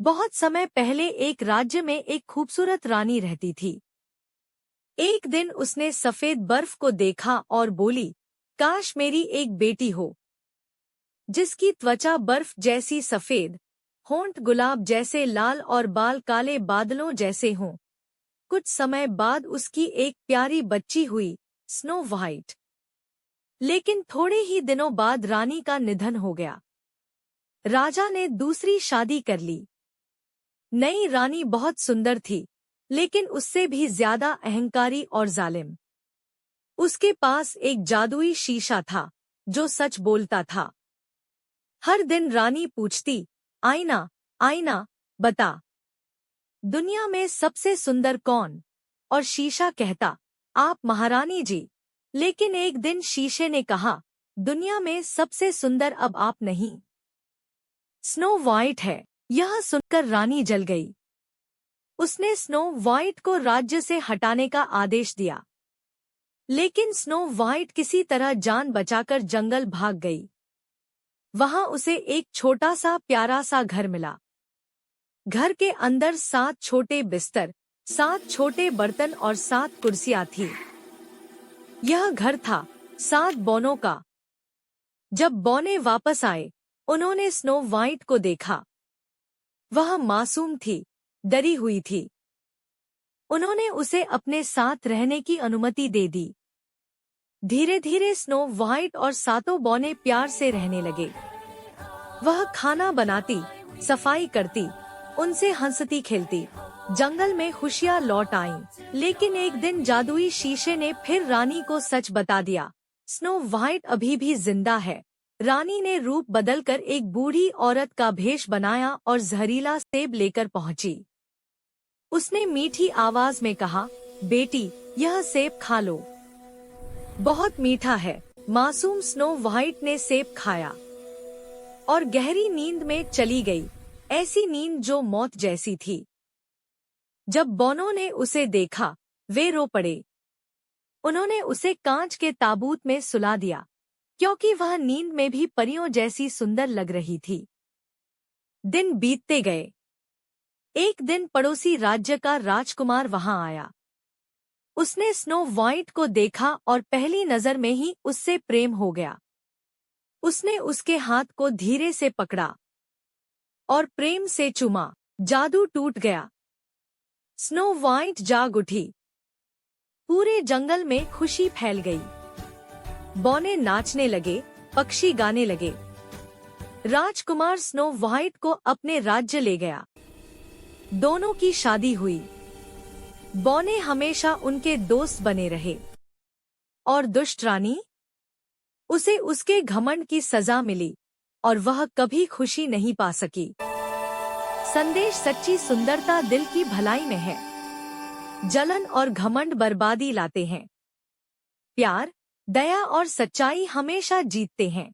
बहुत समय पहले एक राज्य में एक खूबसूरत रानी रहती थी। एक दिन उसने सफेद बर्फ को देखा और बोली, काश मेरी एक बेटी हो, जिसकी त्वचा बर्फ जैसी सफेद, होंठ गुलाब जैसे लाल और बाल काले बादलों जैसे हों। कुछ समय बाद उसकी एक प्यारी बच्ची हुई, स्नो व्हाइट। लेकिन थोड़े ही दिनों बाद रानी का निधन हो गया। राजा ने दूसरी शादी कर ली। नई रानी बहुत सुंदर थी, लेकिन उससे भी ज्यादा अहंकारी और जालिम। उसके पास एक जादुई शीशा था, जो सच बोलता था। हर दिन रानी पूछती, आईना, आईना, बता, दुनिया में सबसे सुंदर कौन? और शीशा कहता, आप महारानी जी। लेकिन एक दिन शीशे ने कहा, दुनिया में सबसे सुंदर अब आप नहीं, स्नो व्हाइट है। यह सुनकर रानी जल गई। उसने स्नो व्हाइट को राज्य से हटाने का आदेश दिया। लेकिन स्नो व्हाइट किसी तरह जान बचाकर जंगल भाग गई। वहां उसे एक छोटा सा प्यारा सा घर मिला। घर के अंदर 7 छोटे बिस्तर, 7 छोटे बर्तन और 7 कुर्सियां थीं। यह घर था 7 बौनों का। जब बौने वापस आए, उन्होंने स्नो व्हाइट को देखा। वह मासूम थी, डरी हुई थी। उन्होंने उसे अपने साथ रहने की अनुमति दे दी। धीरे धीरे स्नो व्हाइट और 7 बौने प्यार से रहने लगे। वह खाना बनाती, सफाई करती, उनसे हंसती खेलती। जंगल में खुशियां लौट आईं। लेकिन एक दिन जादुई शीशे ने फिर रानी को सच बता दिया, स्नो व्हाइट अभी भी जिंदा है। रानी ने रूप बदलकर एक बूढ़ी औरत का भेष बनाया और जहरीला सेब लेकर पहुंची। उसने मीठी आवाज में कहा, बेटी, यह सेब खा लो, बहुत मीठा है। मासूम स्नो व्हाइट ने सेब खाया और गहरी नींद में चली गई, ऐसी नींद जो मौत जैसी थी। जब बौनों ने उसे देखा, वे रो पड़े। उन्होंने उसे कांच के ताबूत में सुला दिया, क्योंकि वह नींद में भी परियों जैसी सुंदर लग रही थी। दिन बीतते गए। एक दिन पड़ोसी राज्य का राजकुमार वहां आया। उसने स्नो व्हाइट को देखा और पहली नजर में ही उससे प्रेम हो गया। उसने उसके हाथ को धीरे से पकड़ा और प्रेम से चूमा। जादू टूट गया। स्नो व्हाइट जाग उठी। पूरे जंगल में खुशी फैल गई। बौने नाचने लगे, पक्षी गाने लगे। राजकुमार स्नो व्हाइट को अपने राज्य ले गया। दोनों की शादी हुई। बौने हमेशा उनके दोस्त बने रहे। और दुष्ट रानी, उसे उसके घमंड की सजा मिली और वह कभी खुशी नहीं पा सकी। संदेश, सच्ची सुंदरता दिल की भलाई में है। जलन और घमंड बर्बादी लाते हैं। प्यार, दया और सच्चाई हमेशा जीतते हैं।